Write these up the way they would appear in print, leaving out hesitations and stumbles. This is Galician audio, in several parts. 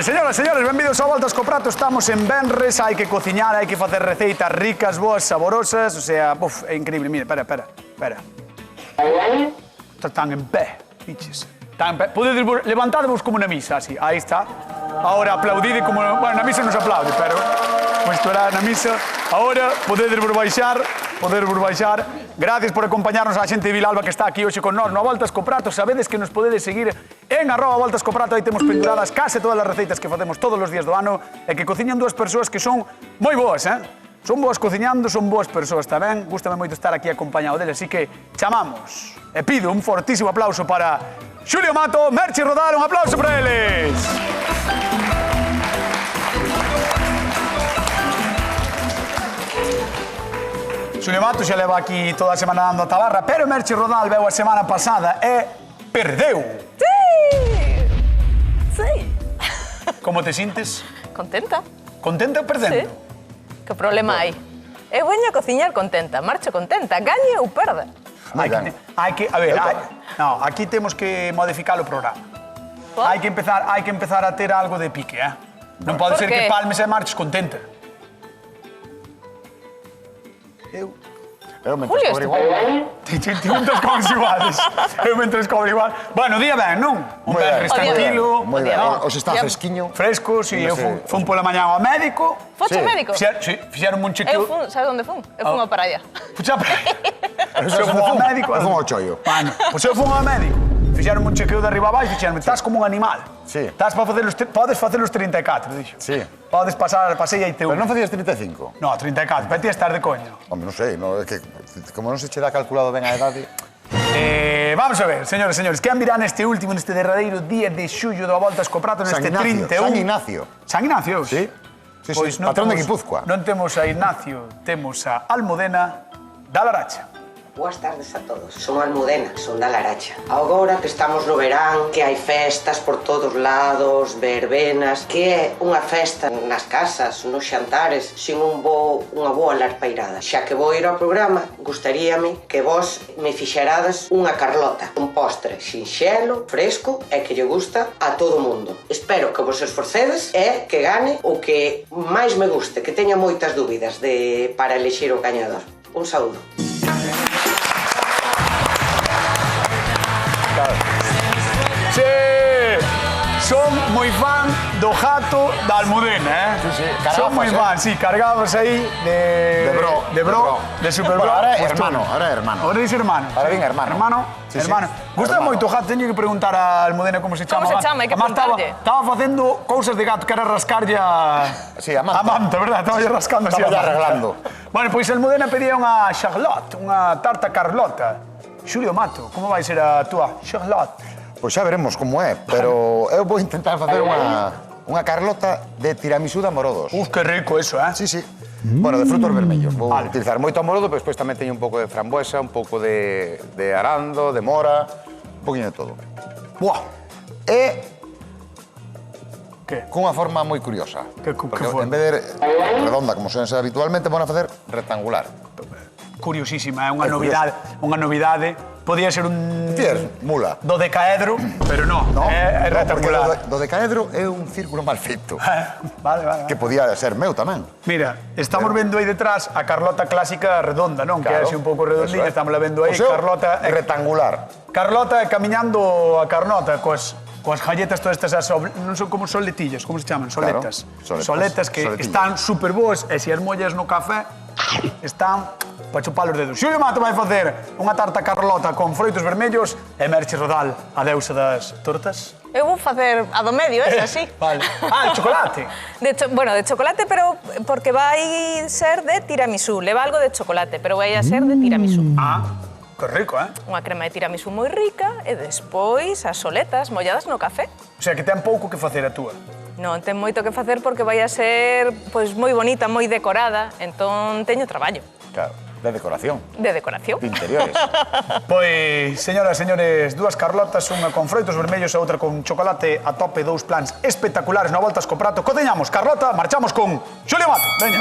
señoras, señores, benvidos a Voltas co Prato. Estamos en Benres, hai que cociñar, hai que facer receitas ricas, boas, saborosas. O sea, é increíble. Mira, espera. Están en pé, biches. Están en pé. Podedes levantadevos como na misa, así. Aí está. Ahora aplaudide como... Bueno, na misa non se aplaude, pero... Isto era na misa. Ahora podedes baixar. Gracias por acompañarnos a xente de Vilalba que está aquí hoxe con nós no Voltas co Prato. Sabedes que nos podedes seguir en @Voltas co Prato. Aí temos penduradas case todas as receitas que facemos todos os días do ano e que cociñan dúas persoas que son moi boas, Son boas cociñando, son boas persoas tamén. Gústame moito estar aquí acompañado deles, así que chamamos e pido un fortísimo aplauso para Xulio Mato, Merchi Rodal, un aplauso para eles. Xulio Mato xa leva aquí toda a semana dando a tabarra, pero Merchi Rodal veu a semana pasada e perdeu. Sí. Como te sintes? Contenta. Contenta ou perdendo? Sí. Que problema hai? Eu veño a cociñar contenta, marcho contenta, gañe ou perda. Aquí temos que modificar o programa. Hai que empezar a ter algo de pique, Non pode ser que palmes e marches contenta. Eu mentres cobro igual. Ti mentres cobres iguales. Eu mentres cobro igual. Bueno, día ben, non? Un ben tranquilo. Moi ben. Os está fresquiño. Fresco, si. Eu fun pola mañá ao médico. Foche ao médico? Si, fixeron un chequeo. Sabe onde fun? Eu fun ao Paralla. Fucha a Paralla. Eu fun ao médico. Eu fun ao Choio. Bueno, pois eu fun ao médico. Fixeron un chequeo de arriba abaixo e dixeron, estás como un animal. Sí. Podes facer os 34, dixo. Sí. Podes pasar a pasei aí teu. Pero non facías 35? No, 34. Para ti estar de coño. Home, non sei, é que como non se che dá calculado ben a idade... Vamos a ver, señores, quen virá neste derradeiro día de xullo do Voltas co Prato, neste 31? San Ignacio. San Ignacio? Sí. Patrón de Guipúzcoa. Non temos a Ignacio, temos a Almudena da Laracha. Boas tardes a todos. Son Almudena, son da Laracha. Agora que estamos no verán, que hai festas por todos lados, verbenas, que é unha festa nas casas, nos xantares, sin unha boa larpeirada. Xa que vou ir ao programa, gustaríame que vos me fixerades unha carlota, un postre sinxelo, fresco e que lle gusta a todo o mundo. Espero que vos esforcedes e que gane o que máis me guste, que teña moitas dúbidas para elixir o gañador. Un saúdo. Sí, son moi fan do jato da Almudena, Sí, son moi fan, sí, cargados aí de Bro, de Super Bro. Ahora é hermano. Ahora dice hermano. Ahora bien hermano. Hermano. Gusta moito o gato, teño que preguntar a Almudena como se chama. Como se chama, hai que preguntarlle. Estaba facendo cousas de gato, que era rascarlle a... Sí, a manta. A manta, verdad? Estaba rascando así a Estamos manta. arreglando. Bueno, pois Almudena pedía unha Charlotte, unha tarta Carlota. Xulio Mato, como vai ser a túa Charlotte? Pois xa veremos como é, pero eu vou intentar facer unha carlota de tiramisú de amorodos. Que rico eso, Sí. Bueno, de frutos vermellos. Vou utilizar moito amorodo, pero despois tamén teño un pouco de frambuesa, un pouco de arando, de mora, un poquinho de todo. Buah. E Que? cunha forma moi curiosa. Que Porque forma? en vez de redonda, como suelen ser habitualmente, van a facer rectangular. Curiosísima, é unha novidade. Podía ser un... Mula. Dodecaedro, pero non, é rectangular. Porque dodecaedro é un círculo mal feito. Vale. Que podía ser meu tamén. Mira, estamos vendo aí detrás a Carlota clásica redonda, non? Que é así un pouco redondinha, estamos la vendo aí, Carlota... rectangular. Carlota camiñando a Carnota coas galletas todas estas, non son como soletillas, como se chaman? Soletas. Soletas que están super boas e se as mollas no café están para chupar os dedos. Xulio Mato vai facer unha tarta Carlota con froitos vermellos e Merchi Rodal, a deusa das tortas. Eu vou facer a do medio, esa, sí. Vale. De chocolate. Bueno, de chocolate, pero porque vai ser de tiramisú. Leva algo de chocolate, pero vai a ser de tiramisú. Que rico, Unha crema de tiramisú moi rica e despois as soletas molladas no café. O sea, que ten pouco que facer a túa. Non, ten moito que facer porque vai a ser moi bonita, moi decorada, entón teño traballo. Claro, de decoración. De decoración. De interiores. Pois, señoras e señores, dúas Carlotas, unha con froitos vermellos e outra con chocolate a tope, dous plans espectaculares no Voltas co Prato. Cociñamos Carlota, marchamos con Xulio Mato. Veña.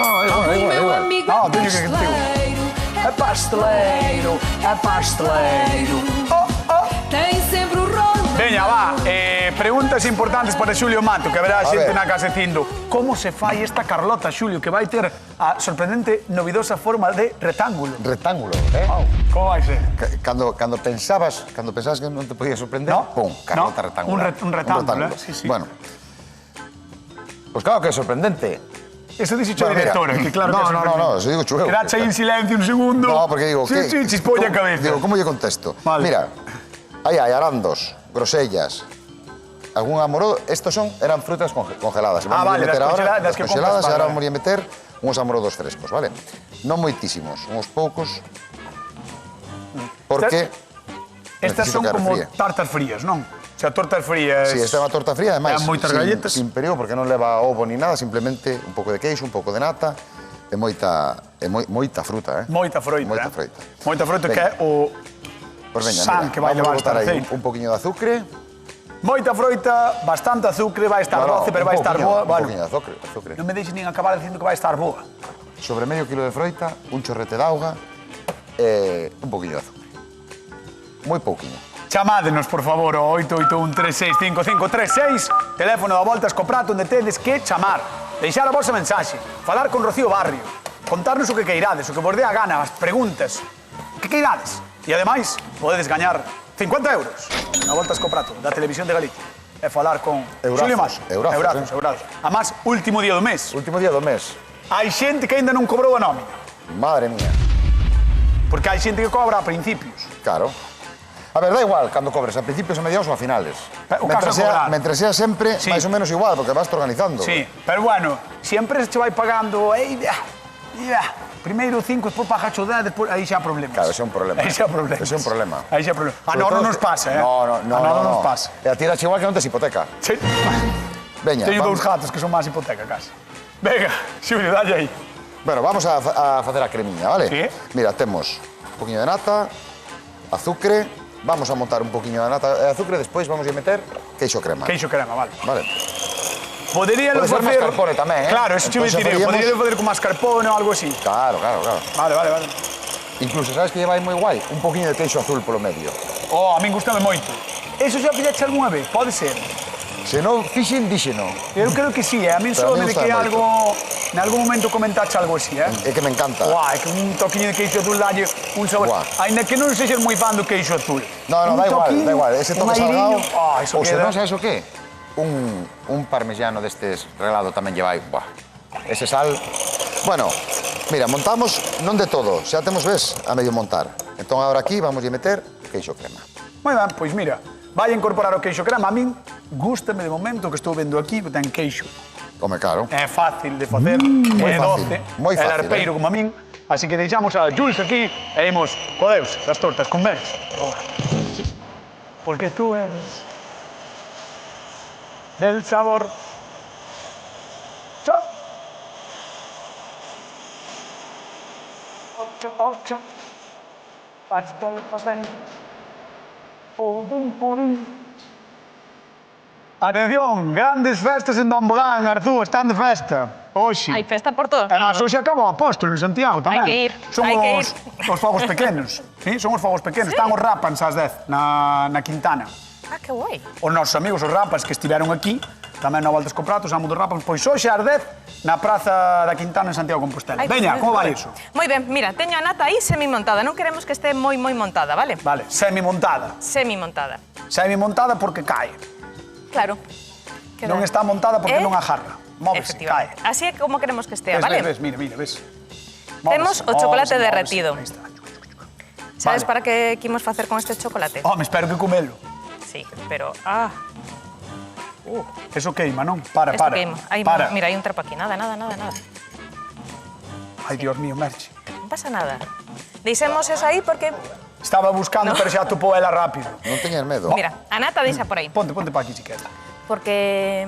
Igual. No, teño que contigo. É pasteleiro. Tem sempre o ronco. Veña, va, preguntas importantes para Xulio Mato, que haberá xente ver. na casa dicindo como se fai esta Carlota, Xulio, que vai ter a sorprendente novidosa forma de retángulo. Rectángulo, Como vai ser? Cando pensabas que non te podía sorprender, No. pum, Carlota No. rectangular. Un rectángulo, sí, sí. Bueno, pues claro que é sorprendente. Eso dixe a Bueno, mira. directora, que claro No, que é no, no, sorprendente. no, eso digo chueu. Quedache aí en silencio un segundo. No, porque digo, Sí, sí, chispolla a cabeza. Digo, ¿cómo lle contesto? Vale. Mira, aí hai arandos, grosellas, algún amoró, estos eran frutas congeladas. Ah, vale, das congeladas, das que compras, congeladas, e vale, ahora vale. vamos a meter uns amorodos frescos, vale? Non moitísimos, uns poucos, porque Estas necesito son que como refríe. tartas frías, non? O sea, tortas frías... Sí, esta é unha torta fría, ademais, Levan moitas galletas. sin perigo, porque non leva ovo ni nada, simplemente un pouco de queixo, un pouco de nata, e moita fruta, Moita froita, Moita eh? froita. Moita froita que Venga. é o Pois veña, san mira, que vai vamos levar a botar esta aí receita. un poquinho de azucre. Moita froita, bastante azucre, vai estar doce, pero vai estar boa. Un Vale. poquinho de azucre. Non me deixes nin acabar dicindo que vai estar boa. Sobre medio kilo de froita, un chorrete de auga e un poquinho de azucre. Moi pouquiño. Chamádenos, por favor, ao 881365536, teléfono da Voltas co Prato, onde tedes que chamar, deixar a vosa mensaxe, falar con Rocío Barrio, contarnos o que queirades, o que vos dé a gana, as preguntas, o que queirades. E, ademais, podedes gañar 50 euros na Voltas co Prato, da Televisión de Galicia, e falar con Eurazos, Xulio Mato. eurazos, Eurazos. Además, último día do mes. Último día do mes. Hai xente que aínda non cobrou a nómina, Madre mía. porque hai xente que cobra a principios. Claro. A ver, da igual cando cobres, a principios, a mediados ou a finales. O caso é cobrar. Mentre sea sempre Sí. máis ou menos igual, porque vas organizando. Sí, pero bueno, siempre se vai pagando, primeiro 5, despois paga 10, despois aí xa problemas. Claro, ese é un problema. Aí xa problemas. Ese é un problema. Aí xa problema. A Sobre nós non todo nos pasa, eh? No. A nós non nos pasa. E a ti igual que non tes hipoteca. Sí. Veña, Teño vamos. dous gatos que son máis hipoteca casi. Venga, Xulio, dalle aí. Bueno, vamos a facer a cremiña, vale? Sí. Mira, temos un poquinho de nata, azúcar, vamos a montar un poquinho de nata e azúcar, despois vamos a meter queixo crema. Queixo crema, vale. Vale. Poderíalo Pode ser facer... mascarpone tamén, eh? Claro, eso te iba a Entón, decir, faríamos- poderíalo facer con mascarpone ou algo así. Claro. Vale. Incluso, sabes que lleva aí moi guai? Un poquinho de queixo azul polo medio. Oh, a min gustame moito. Eso xa fixeche algunha vez? Pode ser. Se non fixen, díxeno. Eu creo que sí, a min Pero a só min de que gustame algo... En algún momento comentache algo así, eh? É que me encanta. Guau, é que un toquiño de queixo azul dalle un sabor. Guau. Ainda que non sexas moi fan do queixo azul. No, Un da toquiño, igual. Ese toque un salgado. airinho. Ah, eso Ou se queda. non, sabes o qué? Un parmesano destes regalado tamén lleva aí. Buah. Ese sal... Bueno, mira, montamos non de todo. Xa temos, ves, a medio montar. Entón, agora aquí vamos a meter queixo crema. Moi ben, pois mira, vai a incorporar o queixo crema. A min gústame de momento que estou vendo aquí, que ten queixo. Come claro. É fácil de facer, moi é fácil, doce, moi é fácil, larpeiro como a min. Así que deixamos a Jules aquí e imos co Deus das tortas con mes. Porque tú eres del sabor. Chao. Ocho. Pastel, pastel. Atención, grandes festas en Don Bodán, Arzú, están de festa. Hoxe. Hai festa por todo. E nós hoxe acaba o apóstolo en Santiago tamén. Hai que ir, Son hai que os fogos pequenos. Sí, son os fogos pequenos. Están os rapans ás 10 na Quintana. Ah, que guai. Os nosos amigos, os rapas que estiveron aquí, tamén na Voltas co Prato, usamos dos rapas, pois hoxe ás 10 na Praza da Quintana en Santiago de Compostela. Ai, Veña, pues, como vai moi iso? Moi ben, mira, teño a nata aí semi-montada. Non queremos que este moi montada, vale? Vale, semi-montada. Semi-montada. Semi-montada porque cae. Claro. Non está montada porque non agarra. Móvese, cae. Efectivamente. Así é como queremos que estea, Ves, vale? ves, mira, ves. Temos o chocolate derretido. Aí está. Sabes Vale. para que imos facer con este chocolate? Home, espero que comelo. Sí, pero... Eso queima, non? Para. Esto queima. Ai, Para. mira, hai un trapo aquí. Nada. Ai, Dios mío, Merche. Non pasa nada. Deixemos eso aí porque... Estaba buscando, No. pero xa topou ela rápido. Non teñas medo. Mira, a nata deixa por aí. Ponte pa aquí, si queres. Porque...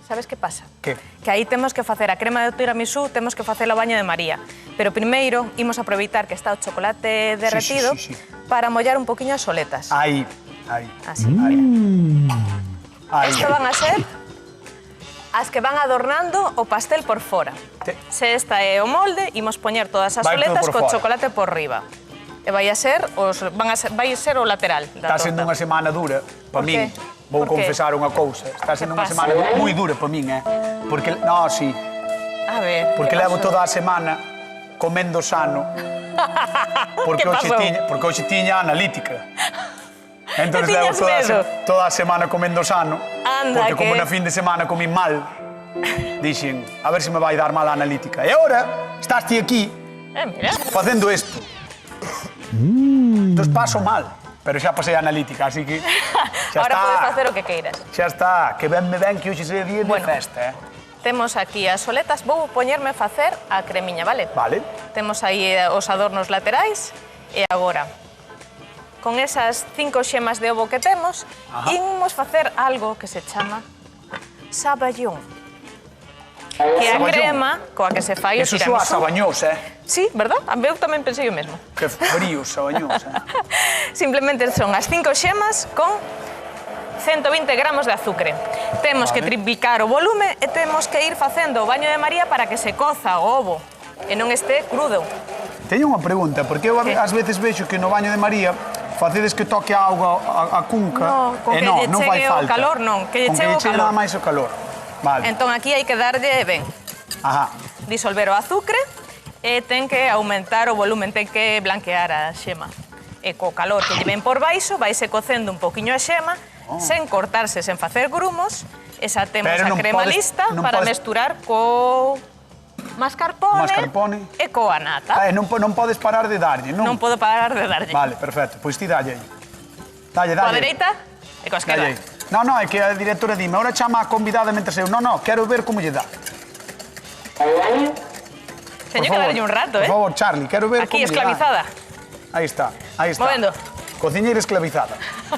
Sabes que pasa? Que? Que aí temos que facer a crema de tiramisú, temos que facer o baño de María. Pero primeiro imos aproveitar que está o chocolate derretido sí. para mollar un poquinho as soletas. Aí. Así, mira. Aí. Esto van a ser as que van adornando o pastel por fora. Se esta é o molde, imos poñer todas as Vai todo soletas por co fora. chocolate por riba. E vai ser o lateral da Está sendo torta. unha semana dura para Por min. qué? Vou Por qué? confesar unha cousa. Está sendo unha pasa? semana moi dura para min, Porque, no, sí, A ver, porque que levo pasou? toda a semana comendo sano. Porque Que hoxe pasou? tiña analítica. Entón E levo tiñas medo? toda a semana comendo sano. Anda, Porque como que- na fin de semana comí mal, dixen, a ver se me vai dar mal a analítica. E agora, estás ti aquí, Mira. facendo isto. Entón paso mal, pero xa pasei a analítica, así que xa Ahora podes está. facer o que queiras. Xa está, que ben me ven que hoxe se día de Bueno. festa, Temos aquí as soletas. Vou poñerme a facer a cremiña, vale? Vale. Temos aí os adornos laterais. E agora, con esas 5 xemas de ovo que temos, imos facer algo que se chama saballón. Que é a Saballón. crema coa que se fai o Eso soa tiramisú. sabañós, Sí, verdad? Eu tamén pensei o mesmo. Que frío, sabañós, Simplemente son as 5 xemas con 120 gramos de azúcar. Temos que triplicar o volume e temos que ir facendo o baño de María para que se coza o ovo e non este crudo. Teño unha pregunta, porque eu Que? ás veces vexo que no baño de María facedes que toque a auga a cunca No, con e que non, lle non fai chegue o falta. calor, non, que lle Con chegue o calor. nada máis o calor. Vale. Entón aquí hai que darlle ben, Ajá. disolver o azúcar e ten que aumentar o volumen, ten que blanquear a xema. E co calor que lle ven por baixo, vaise cocendo un poquinho a xema, sen cortarse, sen facer grumos, e xa temos Pero a non crema podes- lista non para podes- mesturar co mascarpone, e coa nata. Non podes parar de darlle, non? Non podo parar de darlle. Vale, perfecto. Pois ti dalle aí. Dalle, Coa dalle. dereita e coa Dalle esquerda. aí. No, é que a directora dime, ahora chama a convidada mentre eu. No, quero ver como lle dá. Teño que darlle un rato, Por favor, Charlie, quero ver Aquí, como lle dá. esclavizada. Aí está, aí está. Movendo. Cociñeira esclavizada.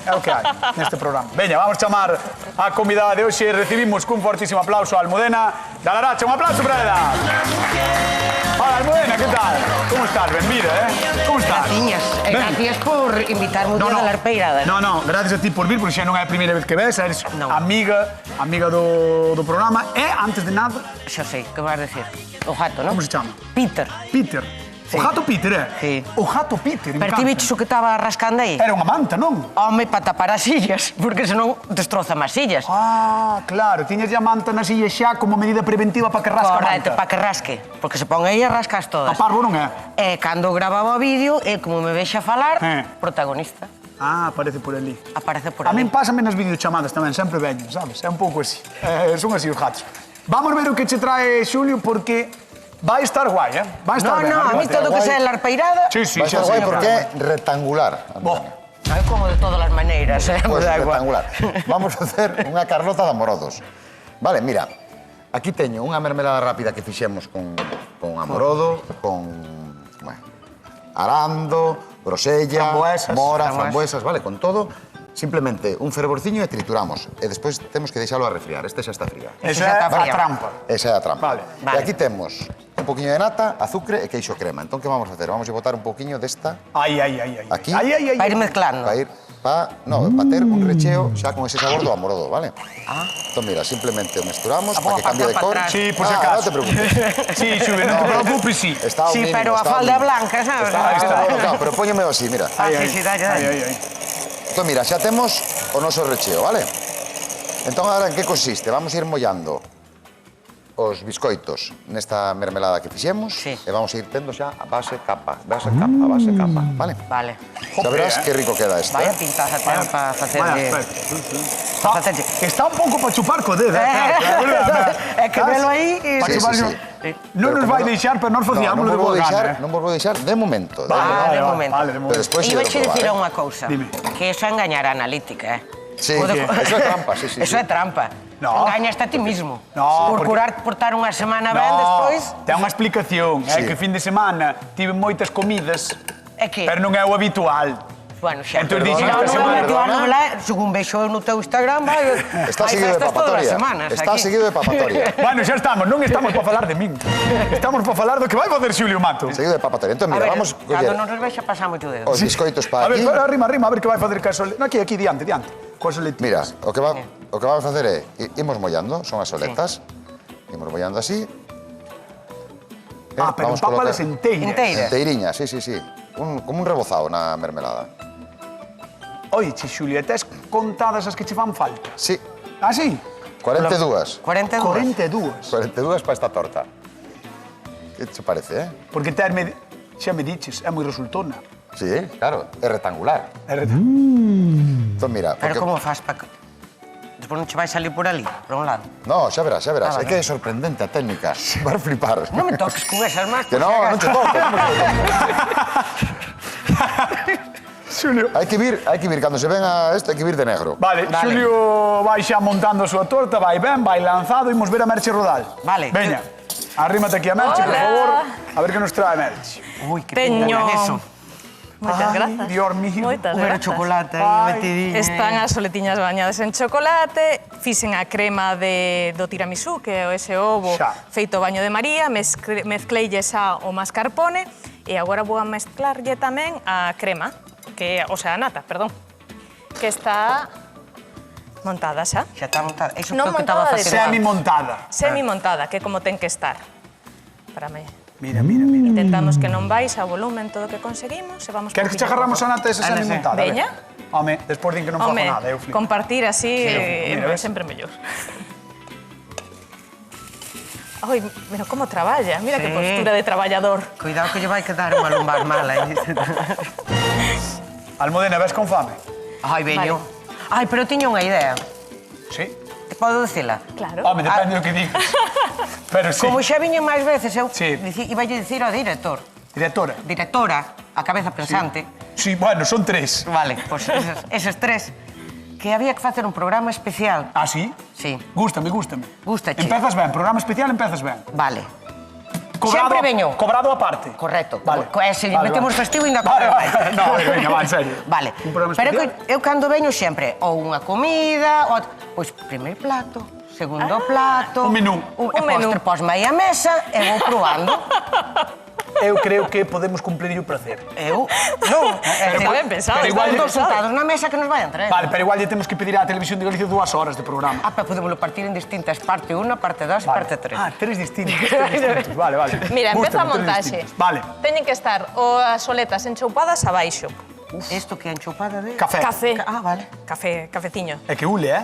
É o que hai neste programa. Veña, vamos chamar a convidada de hoxe. Recibimos cun fortísimo aplauso a Almudena da Laracha. Un aplauso para ela. Hola, Almudena, que tal? Como estás? Benvida, Como estás? Graciñas, e Ben. gracias por invitarme un día da Larpeirada. No, gracias a ti por vir, porque xa non é a primeira vez que ves, eres Non. amiga do programa. E, antes de nada, Xa sei, que vas decir? O gato, non? como se chama? Peter. Peter. Sí. O gato Peter, Sí. O gato Peter, Pero ti biches o que estaba rascando aí? Era unha manta, non? Home, para tapar as sillas, porque senón destroza máis sillas. Ah, claro, tiñas a manta na silla xa como medida preventiva para que rasca a Correcto, manta. para que rasque. Porque se pon aí e rascas A todas. parvo non é? E cando grababa o vídeo, e como me vexe a falar, protagonista. Ah, aparece por ali. Aparece por A min ali. pásame nas videochamadas tamén, sempre veño, sabes? É un pouco así. Son así os gatos. Vamos ver o que che trae Xulio, porque vai estar guai, Vai estar No, ben. no, a mí arriba, todo guai. que sea Larpeirada, Sí, sí, Vai xa estar sei. guai porque é rectangular. Bo, é como de todas as maneiras, me Pues da igual. rectangular. Vamos a hacer unha Carlota de amorodos. Vale, mira, aquí teño unha mermelada rápida que fixemos con amorodo, con bueno, arando, grosella, Framboesas. mora, Framboesas. frambuesas, vale, con todo. Simplemente un fervorciño e trituramos. E despois temos que deixalo a refriar. Este xa está fría. esa xa é está a fría. trampa. Esa é a trampa. Vale. E aquí temos un poquinho de nata, azúcar e queixo crema. Entón, que vamos a hacer? Vamos a botar un poquinho desta Aí. Aquí. Aí. Para ir mezclando. para ter un recheo xa con ese sabor do amorodo, vale? Entón, mira, simplemente o mesturamos para que cambie de para cor. atrás. Sí, por si No acaso. te preocupes. Sí, Xulio, non te preocupes, sí. Está ao Sí, mínimo, pero a está ao falda mínimo. blanca, sabes? Está, Ahí está. colocado, pero póñemelo así, mira. Ah, sí, dalle. Aí. Entón, mira, xa temos o noso recheo, vale? Entón, agora, en que consiste? Vamos a ir mollando os biscoitos nesta mermelada que fixemos Sí. e vamos a ir tendo xa a base capa, vale? Vale. Xa verás que rico queda isto, Vaya eh? pintaza ten para facerlle... Está, está un pouco para chupar co dedo, É que velo aí e... Para Sí, chupar, sí, non- sí. Non nos vai deixar, pero nós facíamos de boa gana, Non vos vou deixar de momento. de de momento. momento. Vale, de Pero momento. despois Iba iremos che dicir probar, unha cousa. Dime. Que eso é engañar a analítica, Sí, Pode- eso é trampa, sí, sí, Eso sí. é trampa. No. Engañaste a ti mismo. No, Por porque- curar, por estar unha semana ben despois... ten unha explicación. É Sí. que fin de semana tive moitas comidas, É que... pero non é o habitual. Bueno, xa. Entón Perdona, dixen esta non, semana, non, perdona. non, non, según vexo no teu Instagram, vai... Está hai seguido de festas todas as papatoria. semanas Está aquí. seguido de papatoria. Bueno, xa estamos, non estamos para falar de min. Estamos para falar do que vai facer Xulio Mato. Seguido de papatoria. Entón, A mira, ver, vamos cando coller non nos vexa pasamos o dedo. os biscoitos A para ver, aquí. arrima, a ver que vai facer caso. No, aquí, diante. Coas soletitas. Mira, o que vamos a facer é imos mollando, son as soletas. Imos mollando así. Ah, pero empápales enteiras. Enteiras. Enteiriñas, sí. Como un rebozado na mermelada. Oye, Xulio, tes contadas as que che fan falta? Sí, Ah, sí? 42. 42. 42. 42 para esta torta. Que te parece, Porque xa me diches, é moi resultona. Sí, claro, é rectangular. É verdad. Entón, mira, Pero porque... como fas para... Despois non che vai salir por ali, por un lado. No, xa verás, xa verás. Ah, É que é sorprendente a técnica. Vas a flipar. Non me toques con esas más. Que no, non te toques. Xulio. Hai que vir, cando se ven a este, hai que vir de negro. Vale, Xulio vai xa montando a súa torta, vai ben, vai lanzado, imos ver a Merche Rodal. Vale. Veña, arrímate aquí a Merche, por Hola. favor, a ver que nos trae Merche. Ui, que Teño... pinta eso. Moitas Ai, grazas. Dios mío. Moitas Pero grazas. chocolate aí Ai, metidinho. Están as soletiñas bañadas en chocolate, fixen a crema do tiramisú, que é ese ovo Xa. feito baño de María, mezcleille xa o mascarpone e agora vou a mezclarlle tamén a crema, o sea, a nata, perdón, que está montada xa. Xa está montada. Iso Non foi o que estaba montada de facendo. Semi-montada. Semi-montada, que é como ten que estar. Para mí. Mira, mira, mira. Intentamos que non vais a volumen todo o que conseguimos e vamos... Queres que che agarramos a nata esa Anda, semi-montada? Veña. Home, despois din que non fago Home, nada, eu flipo. compartir así mira, é ves? sempre mellor. Ai, mira como traballa, mira que Sí. postura de traballador. Cuidado que lle vai quedar unha lumbar mala. Almudena, ves con fame? Ai, veño. Ai, pero tiña unha idea. Sí. Podo dicila? Claro. Home, depende do que digas. Pero sí. Como xa viñen máis veces, eu Sí. iba a dicir ao directora, a cabeza pensante. Sí, bueno, son 3. Vale, pois eses tres, que había que facer un programa especial. Ah, sí? Sí. Gústame, gústame. Gústache. Empezas ben, programa especial empezas ben. Vale. Sempre veño. Cobrado aparte. Correcto. Vale. Se metemos festivo ainda Vale, cobra máis. vale. No, veña, va, en serio. Vale. Un programa Pero especial. que eu cando veño sempre, ou unha comida, ou... Pois primeiro plato, segundo plato... Un menú. Un menú. Postre pos meia mesa, e vou probando. Eu creo que podemos cumplir o prazer. Eu? Non. Está ben pensado, pero está igual ben Dos pensado. sentados na mesa que nos vai entrar. Vale, pero igual lle temos que pedir á Televisión de Galicia 2 horas de programa. Ah, pero podemos partir en distintas, parte 1, parte 2 e parte 3. Ah, 3 distintos. Vale, vale. Mira, empeza a Gústame, tres montaxe. distintos. Vale. Teñen que estar as soletas enchoupadas abaixo. Isto que é enchupada de... Café. Café. Ah, vale. Cafeciño. É que ule,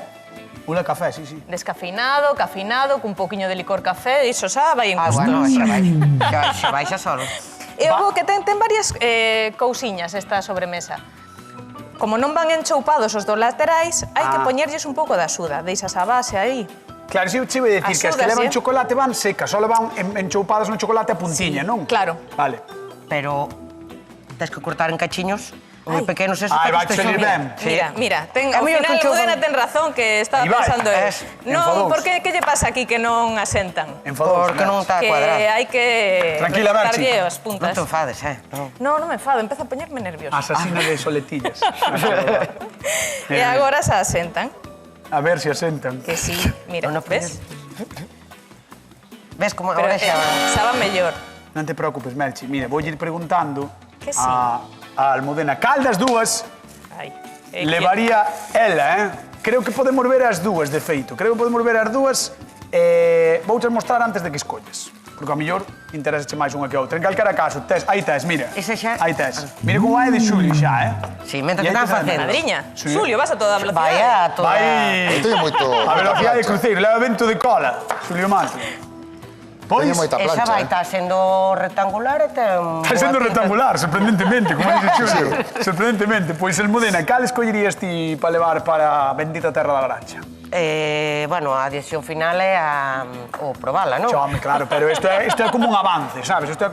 Ule café, sí, sí. Descafeinado, cafinado, cun poquinho de licor café, iso xa vai en Ah, gusto. bueno, xa vai xa solo. E o que ten varias cousiñas esta sobremesa. Como non van enchoupados os dos laterais, hai que poñerlles un pouco de axuda. Deixas a base aí. Claro, si eu che vou dicir que as que Axuda, levan sí. chocolate van secas, só levan enchoupadas no chocolate a puntiña, non? claro. Vale. Pero tens que cortar en cachiños moi Ai. pequenos esos Ai, para vai que salir estexan ben. Sí. Mira, É ao mellor final que enchoupan. Almudena ten razón que estaba Aí vai, pensando es, non, enfadouse. por que lle pasa aquí que non asentan? Enfadouse, Porque non está Que cuadrado. hai que Tranquila, Merchi. recortarlle as Non puntas. te enfades, Non, non me enfado, empezo a poñerme nerviosa. Asasina de soletillas. E agora se asentan. A ver se asentan. Que sí, mira, Non ves? Ves como Pero agora xa... sabe mellor. Non te preocupes, Merchi. Mira, vou ir preguntando Que sí. a Almudena cal das dúas Ai, levaría ela, Creo que podemos ver as dúas, de feito. Creo que podemos ver as dúas. Vouche mostrar antes de que escolles. Porque a mellor interesa máis unha que outra. En calquera caso, aí tes, mira. Ese xa- Aí tes. Mira como é de Xulio xa, Sí, mentre E que aí están tes a facendo. Madriña, Sí. Xulio, vas a toda velocidade. Vaya, toda... Vai Teño moito... a velocidade de cruceiro, leva vento de cola, Xulio Mato. Pois, Teño moita Esa plancha, vai estar sendo rectangular e ten... está sendo rectangular, sorprendentemente, como dice Xulio. Sorprendentemente. Pois, Almudena, cal escollerías ti para levar para a bendita terra da Laracha? Bueno, a decisión final é o probala, non? Chome, claro, pero isto é como un avance, sabes? Isto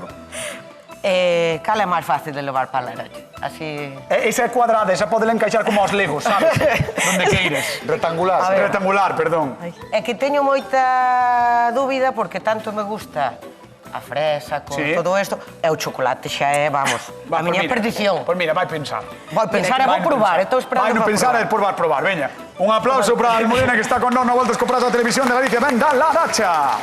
é... Cal é máis fácil de levar para a Laracha? Así... Esa é cuadrada, esa pode encaixar como aos legos, sabes? Donde queiras. Rectangular. Rectangular, perdón. É que teño moita dúbida porque tanto me gusta a fresa con Sí. todo isto e o chocolate xa é, vamos, a miña perdición. Pois mira, vai pensar. Vou pensar e vou probar, estou esperando Vai no para pensar e probar. despois vas probar, veña. Un aplauso para Almudena que está con nós no Voltas co Prato da Televisión de Galicia. Ben, da Laracha.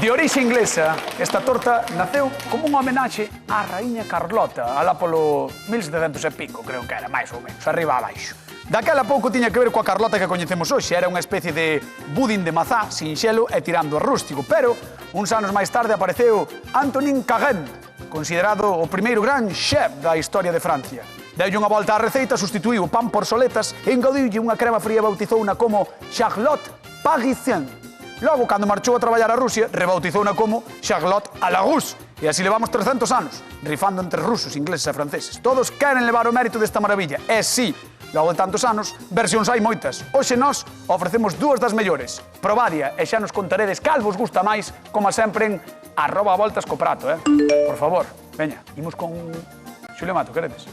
De orixe inglesa, esta torta naceu como unha homenaxe á raíña Carlota, alá polo 1700 e pico, creo que era, máis ou menos, arriba abaixo. Daquela pouco tiña que ver coa Carlota que coñecemos hoxe, era unha especie de budín de mazá, sinxelo e tirando a rústico, pero uns anos máis tarde apareceu Antonin Carême, considerado o primeiro gran chef da historia de Francia. Deulle unha volta á receita, sustituiu o pan por soletas e engadiulle unha crema fría e bautizouna como Charlotte Parisienne. Logo, cando marchou a traballar a Rusia, rebautizouna como Charlotte à la Russe. E así levamos 300 anos, rifando entre rusos, ingleses e franceses. Todos queren levar o mérito desta maravilla. E sí, logo de tantos anos, versións hai moitas. Hoxe nós ofrecemos dúas das mellores. Probadia e xa nos contaredes cal vos gusta máis, como sempre en @voltascoprato, Por favor, veña, imos con Xulio Mato, queredes?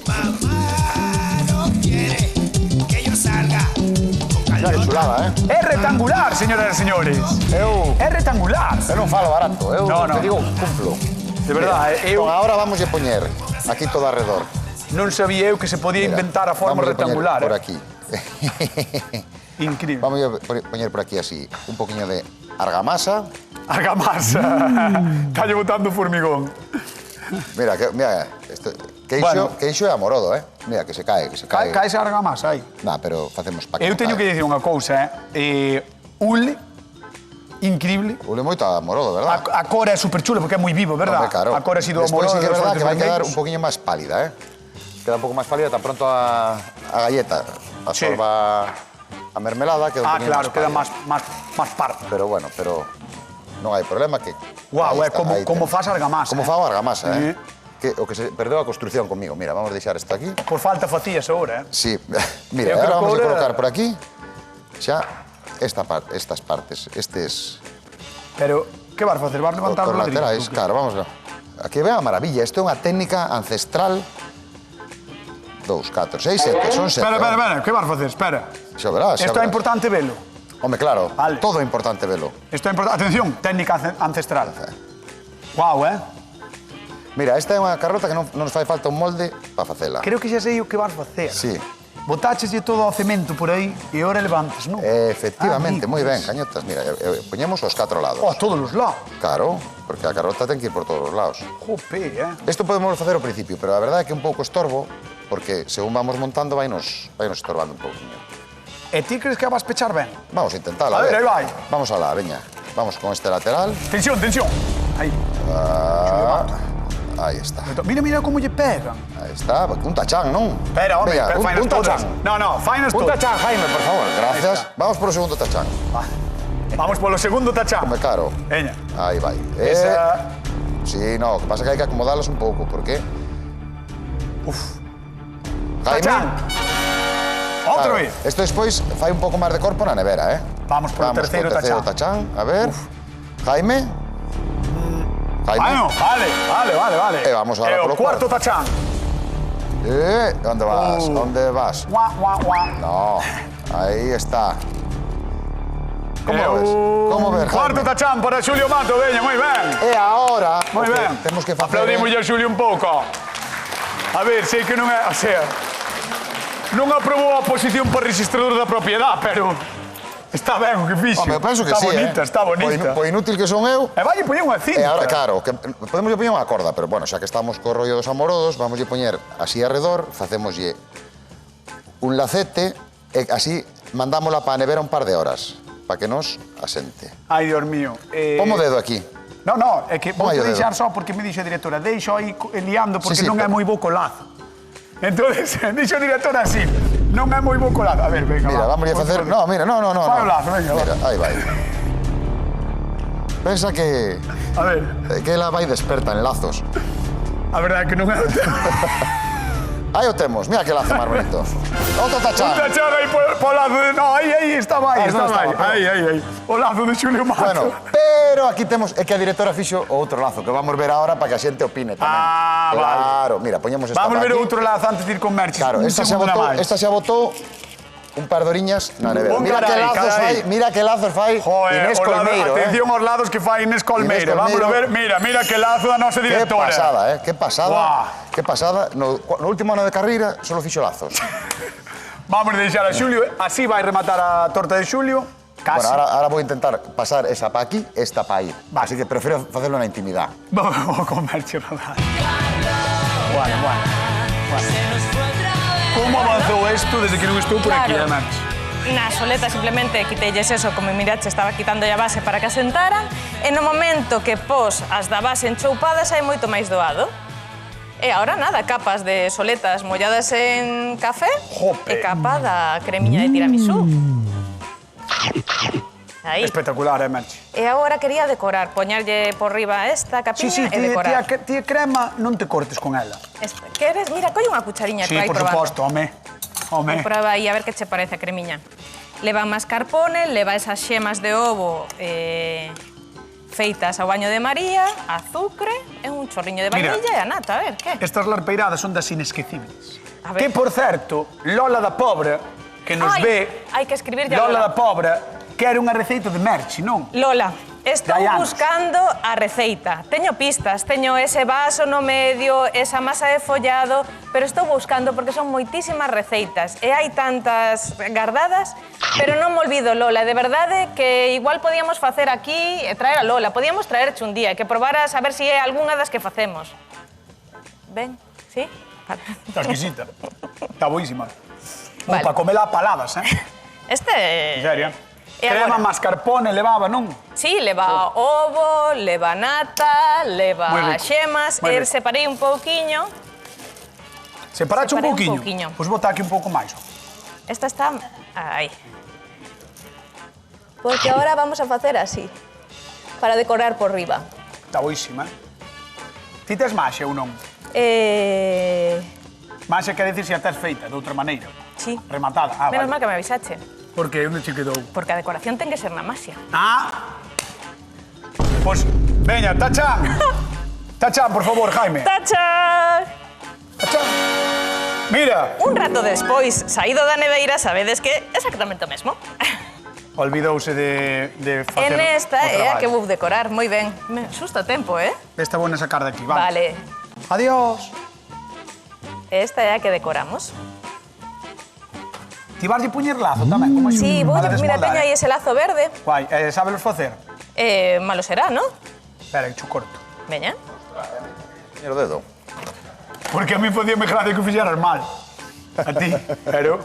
Mamá no quiere que yo salga con Que calor. chulada, É rectangular, señoras e señores. É rectangular. Eu non falo barato, eu No, no. te digo, cumplo. De verdade, eu Entón, agora vamos a poñer aquí todo alrededor. non sabía eu que se podía Mira, inventar a forma vamos a poñer rectangular. por aquí. Increíble. Vamos a poñer por aquí así un poquinho de argamasa. Argamasa. Está botando formigón. Mira, esto, Bueno. queixo é amorodo, Mira, que se cae. Caese a argamasa aí. Nah, pero facemos pa que Eu non teño que cae. dicir unha cousa, Ule, increíble. Ule moito amorodo, verdad? A cor é superchula porque é moi vivo, verdad? Hombre, claro. A cor ha sido Despois amorosa. sí que é dos verdad que vai quedar vermellos. un poquinho máis pálida, Queda un pouco máis pálida, tan pronto a galleta absorba a mermelada, queda un Ah, poquinho claro, máis queda pálida. máis parda. Pero bueno, non hai problema que... Guau, aí é como temos. faz a argamasa. Como fa a argamasa, Sí. O que se perdeu a construcción conmigo. Mira, vamos a deixar isto aquí. Por falta facías agora, Sí, mira, Eu ahora creo que vamos a ahora- colocar por aquí xa estas partes, estes Pero, que vas facer? Vas levantar os os ladrillos? laterais. Claro, vamos a... Aquí vea a maravilla, isto é unha técnica ancestral. 2, 4, 6, 7, son 7. Espera, que vas facer? Espera. Xa verás, xa Isto é verás. importante velo. Home, claro, Vale. todo é importante velo. Isto é importante. Atención, técnica ancestral. Guau, Mira, esta é unha carrota que non nos fai falta un molde para facela. Creo que xa sei o que vas facer. Sí, Botácheslle todo o cemento por aí e ahora levantes, non? efectivamente, Ah, moi ben, dices. cañotas. Mira, poñemos os 4 lados. Oh, a todos os lados. Claro, porque a carrota ten que ir por todos os lados. Jope, Isto podemos facer ao principio, pero a verdade é que é un pouco estorbo, porque según vamos montando vainos estorbando un pouquinho. E ti crees que a vas pechar ben? Vamos a intentarlo, A ver, aí vai. Vamos alá, veña. Vamos con este lateral. Tensión, tensión. Aí. Aí está. Mira como lle pegan. Aí está, un tachán, non? Espera, home, Veña, fainas un todas. tachán. No, fainas Un todas. tachán, Jaime, por favor. Gracias. está. Vamos por o segundo tachán. Vamos polo segundo tachán. Come caro. Veña. Aí vai. Esa... Sí, no, o que pasa é que hai que acomodalas un pouco, porque... Jaime. Tachán. Outra Claro, vez. Isto despois fai un pouco máis de corpo na nevera, Vamos polo terceiro tachán. A ver. Jaime. Jaime. Bueno, vale. E vamos ahora E o polo cuarto tachán. Onde vas? Onde vas? Guá. No, aí está. Como E ves? Como ves, Cuarto Jaime? tachán para Xulio Mato, veña, moi ben. E agora, Moi o que ben. temos que facer... Aplaudimos a Xulio un pouco. A ver, sei que non é... O sea, non aprobou a oposición por registrador da propiedade, pero... Está ben o que fixo. Home, eu penso que está sí, bonita, está bonita. Por inútil que son eu... E vai poñer unha cinta. E agora, claro, que podemos poñer unha corda, pero bueno, xa que estamos co rollo dos amorodos, vamos a poñer así arredor, facémoslle un lacete e así mandámola para a nevera un par de horas, para que nos asente. Ai, Dios mío. Pomo o dedo aquí. No, é que vou Pon aí o dedo. deixar só porque me dixo a directora, deixo aí liando porque Sí, non é pero- moi bo colazo. Entonces, dixo a directora así, non é moi bo colazo. A ver, venga, Mira, vamos a facer... No, mira, no. Fai o lazo, venga, Mira, va. aí vai. Pensa que A ver, ela vai desperta en lazos. a verdade é que non é... Aí o temos, mira que lazo máis bonito. Outro tachán. Un tachán aí po lazo de... No, aí estaba aí, Ah, non estaba aí. estaba, Aí. O lazo de Xulio Mato. Bueno, pero aquí temos... É que a directora fixo o outro lazo, que vamos ver ahora para que a xente opine tamén. Ah, vale. Claro, mira, poñemos esta Vamos por ver aquí. outro lazo antes de ir con Merches. Claro, Un segundo nada máis. esta xa botou un par de oriñas na nevera. Un Mira que carai, lazos carai. fai, mira que lazos fai Joder, Inés os lados- Colmeiro, atención aos lados que fai Inés Colmeiro. Inés Vamos a Colmeiro. ver, mira que lazo da nosa Que directora. pasada, que pasada. Guau. Que pasada. No último ano de carreira solo fixo lazos. Vamos a deixar a Xulio, así vai rematar a torta de Xulio. Casi. Bueno, ahora vou intentar pasar esa pa aquí, esta pa aí. Vale. Así que prefiero facerlo na intimidade. Vamos con Merches rodar. Bueno. Como avanzou isto desde que non estou por aquí, Claro. Merches? Na soleta simplemente quiteilles eso, como mirache, estaba quitando a base para que asentaran, e no momento que pos as da base enchoupadas hai moito máis doado. E agora nada, capas de soletas molladas en café Jope. e capa da cremiña de tiramisú. Aí. Espectacular, Merche? E agora quería decorar, poñerlle por riba esta capiña Sí, e decorar. ti a crema non te cortes con ela. Queres? Mira, colle unha cuchariña Sí, que vai por probando. suposto, home. Home. Proba aí a ver que che parece a cremiña. Leva mascarpone, leva esas xemas de ovo feitas ao baño de María, azúcar e un chorriño de Mira. vainilla e a nata, a ver, que? Estas larpeiradas son das inesquecibles. A ver. Que, por certo, Lola da Pobra, que nos Ai, ve... hai que escribirlle a Lola Lola. da Pobra, quere unha receita de Merche, non? Lola, estou Hai anos. buscando a receita. Teño pistas, teño ese vaso no medio, esa masa de follado, pero estou buscando porque son moitísimas receitas e hai tantas gardadas, pero non me olvido, Lola, de verdade que igual podíamos facer aquí e traer a Lola, podíamos traerche un día, que probaras a ver se é algunha das que facemos. Ben, sí? Vale. Está exquisita. Está boísima. Vale. Para comela a paladas, eh? Este... En serio. E Crema, agora? mascarpone, levaba, non? Sí, leva ovo, leva nata, Moi leva rico, xemas, moi rico. separei un pouquiño. Separache un Separei un pouquiño. pouquiño. Pois bota aquí un pouco máis. Esta está aí. Porque ahora vamos a facer así, para decorar por riba. Está boísima, eh? Ti tes maxe ou non? Maxe quer dicir se a tes feita de outra maneira. Sí. Rematada. Ah, Menos vale. mal que me avisache, Porque onde che quedou? porque a decoración ten que ser na maxia. Ah! Pois, veña, tachan! Tachan, por favor, Jaime. ¡Tachán! Tachan. Mira, Un rato despois, saído da neveira, sabedes que exactamente o mesmo. olvidouse de facer En esta o é a que traballo. vou decorar, moi ben. Xusto a tempo, Esta buena sacar de aquí, vamos. Vale. Adiós. Esta é a que decoramos. Ti varlle puñer lazo tamén, como Sí, vou, para mira, desmoldar, teño aí ese lazo verde. Guai, sabelos facer? Malo será, non? Espera, que cho corto. Veña. Mira o dedo. Porque a mí podíame gracia que o fixeras mal. A ti, pero...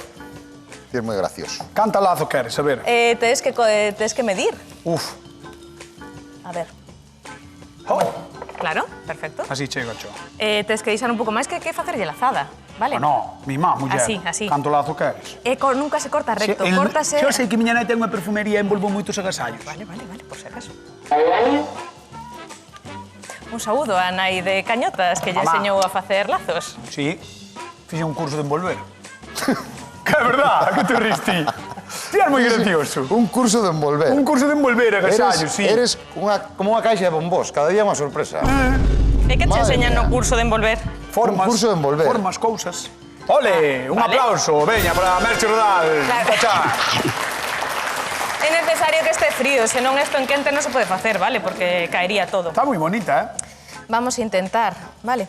Ti es moi gracioso. Canta lazo queres, a ver. Tes que medir. Uf. A ver. Oh, Claro, perfecto. así chego cho. Tes que deixar un pouco máis que facerlle lazada, vale? O no, mi má, muller. Así. Canto lazo queres. Nunca se corta recto, córtase... Yo sei que miña nai ten unha perfumería e envolvo moitos agasallos. Vale, por si acaso. Un saúdo a nai de Cañotas, que lle Mamá. enseñou a facer lazos. Sí, fixe un curso de envolver. Que é verdad, que te ristí. Ti és moi gracioso. Un curso de envolver. Un curso de envolver agasallos, sí. Eres como unha caixa de bombós, cada día unha sorpresa. E que te Madre enseñan mía. no curso de envolver? Formas, Un curso de envolver. Formas, cousas. Ole, un vale. aplauso, veña, para Merche Rodal. Claro. Tachán. É necesario que este frío, senón isto en quente non se pode facer, vale? Porque caería todo. Está moi bonita, eh? Vamos a intentar, vale?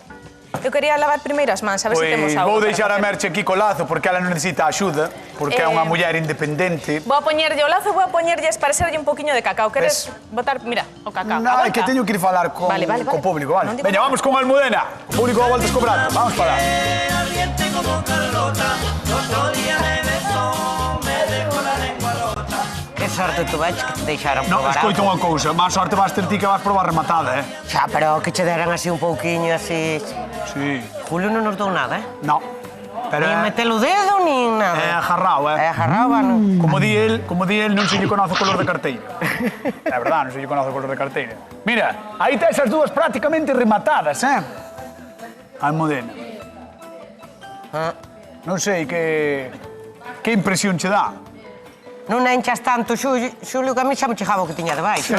Eu quería lavar primeiro as mans, a ver se temos Pois auga. vou para deixar a facer. Merche aquí co lazo porque ela non necesita axuda, porque é unha muller independente. Vou a poñerlle o lazo, vou a poñerlle esparcerlle un poquinho de cacao. Queres Ves? botar, mira, o cacao. No, é Aguanta. que teño que ir falar co público, vale? Non digo Veña, nada. vamos con Almudena. Público a voltas cobrando. Vamos para lá. Ardiente como Carlota, otro día de beso, me dejó la lengua rota. Que sorte tu veches que te deixaron No, probar escoita algo. unha cousa. Má sorte vas ter ti que vas probar rematada, eh? Xa, pero que che deran así un pouquiño, así... Sí. Julio non nos dou nada, No. Pero Nin meter o dedo, nin nada. é ajarrao, É eh? ajarrao, non? Como di el, non se lle conoce o color de carteira. É verdad, non se lle conoce o color de carteira. Mira, aí tes as dúas prácticamente rematadas, eh? Almudena. Ah. Non sei que impresión che dá. Non enchas tanto, Xulio, que a mí xa me chegaba o que tiña debaixo,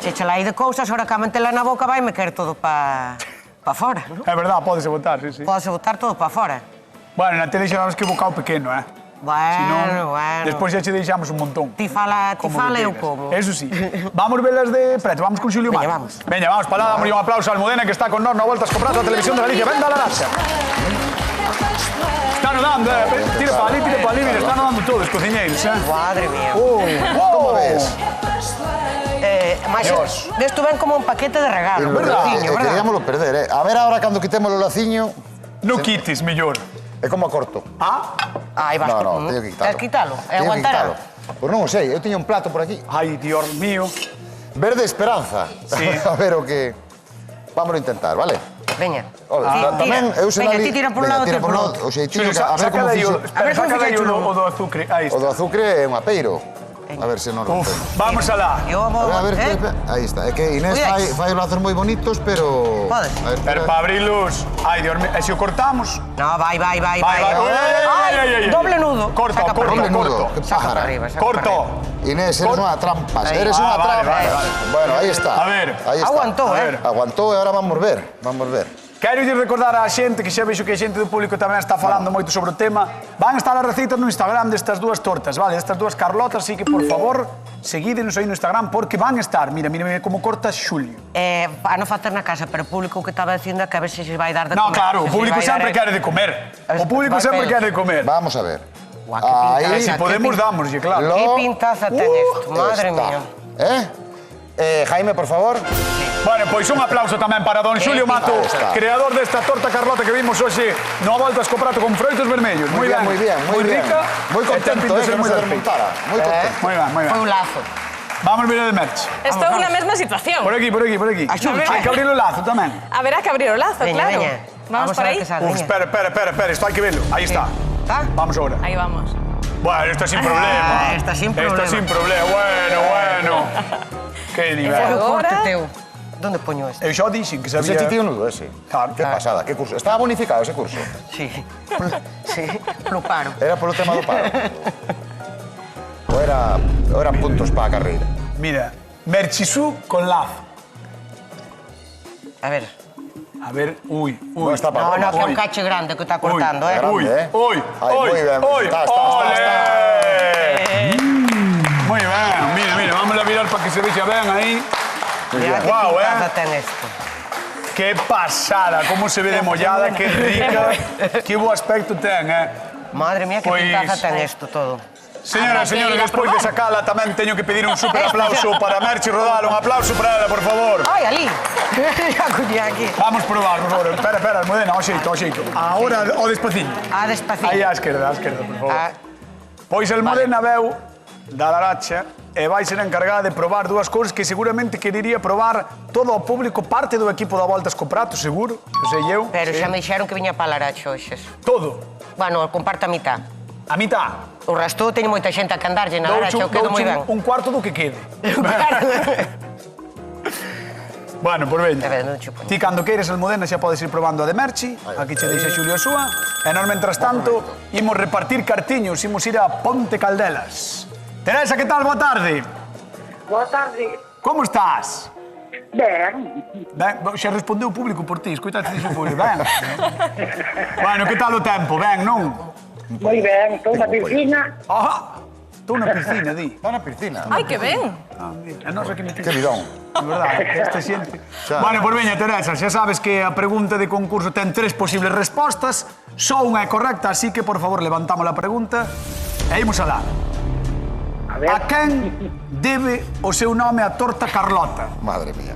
Se che lai de cousas, ora que a mantela na boca vai me quer todo pa fora, non? É verdad, pódese botar, sí, sí. Podese botar todo pa fora. Bueno, na tele xa sabes que o bocado pequeno, eh? Bueno, bueno. Despois xa che deixamos un montón. Ti fala Como e eu queiras. como. Eso sí. Vamos velas de preto, vamos con Xulio Mar. Veña, vamos. Veña, vamos para lá, damos un aplauso a Almudena que está con nós na Voltas co Prato a Televisión de Galicia. Venda a la racha. Está dando, tira para ali, mira, están dando todos, cociñeiros, eh? Madre mía. Como ves? Mas Dios. desto ven como un paquete de regalo, un laciño, verdad? Queríamoslo perder, eh? A ver ahora cando quitemos o laciño, No quites, mellor. é como a corto. Ah? Ai, vas No, teño que quitalo. Tens quitalo? E Teño que aguantar? quitalo. Pois non o sei, eu tiño un plato por aquí. Ai, Dios mío. Verde esperanza. Sí. A ver o que... Vámonos a intentar, vale? Veña. Ole, Ti, tamén, tira. eu se Veña, dali... ti tira por un lado, tira tira por outro. outro. O xeitinho, Xulio, a ver como fixo. Espera, ver como saca de aí fixo o do azucre. Aí O está. do azucre é un apeiro. A ver se non Uf, rompemos. vamos alá. Eu vou... A ver, aí está. É que Inés Ui, fai lazos moi bonitos, pero... Podes. A ver, Pero para abrirlos... Ai, Dios mío, e se o cortamos? No, vai. Vai, vai. Doble nudo. Corto, Saca corto, para Doble arriba. nudo, corto. que Saca para pájara. arriba, saca para Corto. arriba. Inés, eres unha trampas, Aí. eres unha Vale, trampa. vale, vale. Bueno, aí está. A ver. Aí está. Aguantou, A ver. Aguantou e agora vamos ver. Vamos ver. Quero recordar á xente, que xa vexo que a xente do público tamén está falando moito sobre o tema, van a estar as receitas no Instagram destas dúas tortas, vale? Estas dúas Carlotas, así que, por favor, seguídenos aí no Instagram, porque van a estar, mira como corta Xulio. A non facer na casa, pero o público que estaba dicindo é que a ver se se vai dar de No, comer. claro, o Se se público vai dar- sempre quere de comer. O público Vai sempre pelos. quere de comer. Vamos a ver. Guau, que pintaza, Aí... Se podemos, dámoslle, claro. Que pintaza ten isto, madre está. mía. Jaime, por favor. Bueno, pois un aplauso tamén para don Xulio Mato, Aí está. creador desta torta Carlota que vimos hoxe no Voltas co Prato con froitos vermellos. Muy bien, muy bien. rica. Muy contento, de que ser non moi se perfecta. desmontara. Muy contento. Moi ben, moi Foi un ben. lazo. Vamos ver de merch. Estou na mesma situación. Por aquí, por aquí, por aquí. Axuda. Hai que abrir o lazo tamén. Haberá que abrir o lazo, Veña, claro. veña. Vamos por a ver aí. que sale. Uf, Veña. espera, isto hai que verlo. Aí está. Tá? Vamos ahora. Aí vamos. Bueno, esto sin problema. Esta sin Esta problema. sin problema. Bueno. Que Foi nivel. o corte Agora- teu. Donde poño este? Eu xa dixen que Ese sabía... tío nudo, ese. Claro. Qué pasada, qué curso. Estaba bonificado ese curso. Sí. Sí, polo paro. Era polo tema do paro. O eran puntos para a carreira. Mira, merchisú con lazo. A ver. A ver, uy. Non está para No, no, que é un Uy. cacho grande que está cortando, Uy, eh. grande, Uy, eh. uy, Ay, uy, muy bien. uy. Está. Ole. Muy bien, mira, vamos a mirar para que se vexa ben aí. Mira que Guau, pintaza ten isto. Qué pasada, cómo se ve de mollada, qué rica, qué bo aspecto ten, Madre mía, que Pois- pintaza ten isto todo. Señoras e Habrá que señores, ir a despois de probar. sacala tamén teño que pedir un super aplauso para Merchi Rodal, un aplauso para ela, por favor. Ai, ali. A cuña aquí. Vamos probar, por favor. Espera, Almudena, ao xeito, ao xeito. Ahora, o despaciño. A despacito. Aí á esquerda, por favor. Ah, Pois Almudena veu da Laracha e vai ser encargada de probar dúas cousas que seguramente querería probar todo o público, parte do equipo da Voltas co Prato, seguro, que sei eu. pero sí. xa me dixeron que viña para Laracho hoxes. Todo. Bueno, comparto a mitad. A mitad. O resto teño moita xente a que andarlle na Laracha, eu quedo moi ben. Un cuarto do que quede. Bueno, por veña. A ver, non chupo. Ti cando queires, Almudena, xa podes ir probando a de Merchi. Aquí che deixa Xulio a súa. E nós, mentras tanto, imos repartir cartiños, imos ir a Ponte Caldelas. Teresa, que tal? Boa tarde. Boa tarde. Como estás? Ben, Ben, xa respondeu o público por ti, escoitaste dixo o público, ben. Bueno, que tal o tempo? Ben, non? moi ben, estou na piscina. Ah, estou na piscina, di. Está na piscina. Ai, que ben. Ah, mira, é nosa que me Que bidón. De verdade, esta xente. Xa. Bueno, por veña, Teresa, xa sabes que a pregunta de concurso ten 3 posibles respostas, só unha é correcta, así que, por favor, levantamos a pregunta e imos alá. A ver, A quen debe o seu nome a torta Carlota? Madre mía.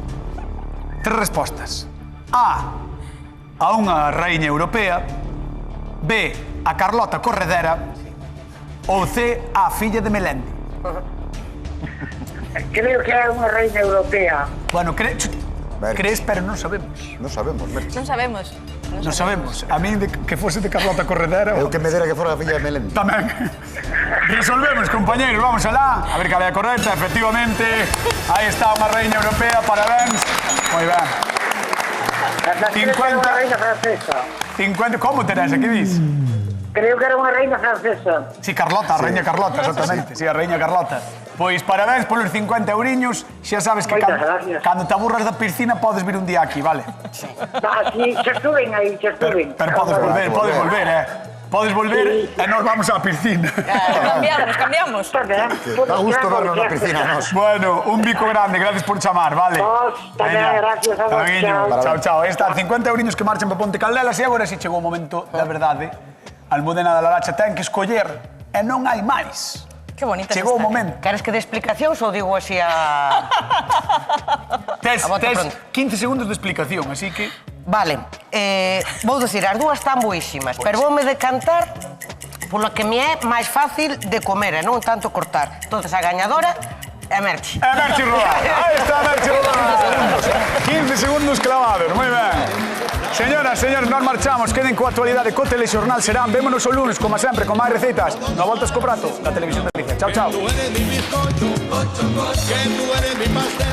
3 respostas. A unha raíña europea. B, a Carlota Corredera. Ou C, a filla de Melendi. creo que é unha reina europea. Bueno, Merch. crees, pero non sabemos. Non sabemos, Merchi. Non sabemos. Non sabemos. A min que fose de Carlota Corredera. Eu que me dera que fora a filla de Melendi. Tamén. Resolvemos, compañeros, vamos alá. A ver cal é a correcta, efectivamente. Aí está unha reina europea, parabéns. Moi ben. Ata creo que era 50. unha reina francesa. 50, como, Teresa, que dis? Creo que era unha reina francesa. Sí, Carlota, a reina Carlota, exactamente. Sí, a reina Carlota. Pois parabéns polos 50 euriños. Xa sabes que Moitas gracias. cando te aburras da piscina podes vir un día aquí, vale? Aquí, xa estuven aí, xa estuven. Pero podes volver, Podes volver e nos vamos á piscina. Cambiamos. Está ben. Dá gusto vernos na piscina, nos. Bueno, un bico grande, gracias por chamar, vale? Vos, tamén, Veña. gracias a vos, Camiño. chao. Chao. Aí están 50 euriños que marchan para Ponte Caldelas e agora si chegou o momento da verdade. Almudena da Laracha ten que escoller e non hai máis. Que bonita Chegou o está. momento. Queres que dé explicacións ou digo así a... Tes A bote pronto. 15 segundos de explicación, así que... Vale, vou dicir, as dúas están boísimas, pero voume decantar polo que me é máis fácil de comer e non tanto cortar. Entonces, a gañadora é Merchi. É Merchi Rodal. Aí está Merchi Rodal. 15 segundos clavados, moi ben. Señoras, señores, nos marchamos. Queden coa actualidade co Telexornal Serán. Vémonos o lunes, como sempre, con máis recetas. No Voltas co Prato, da Televisión de Galicia. Chao, chao. Tú eres mi bizcocho, que tú eres mi pastel.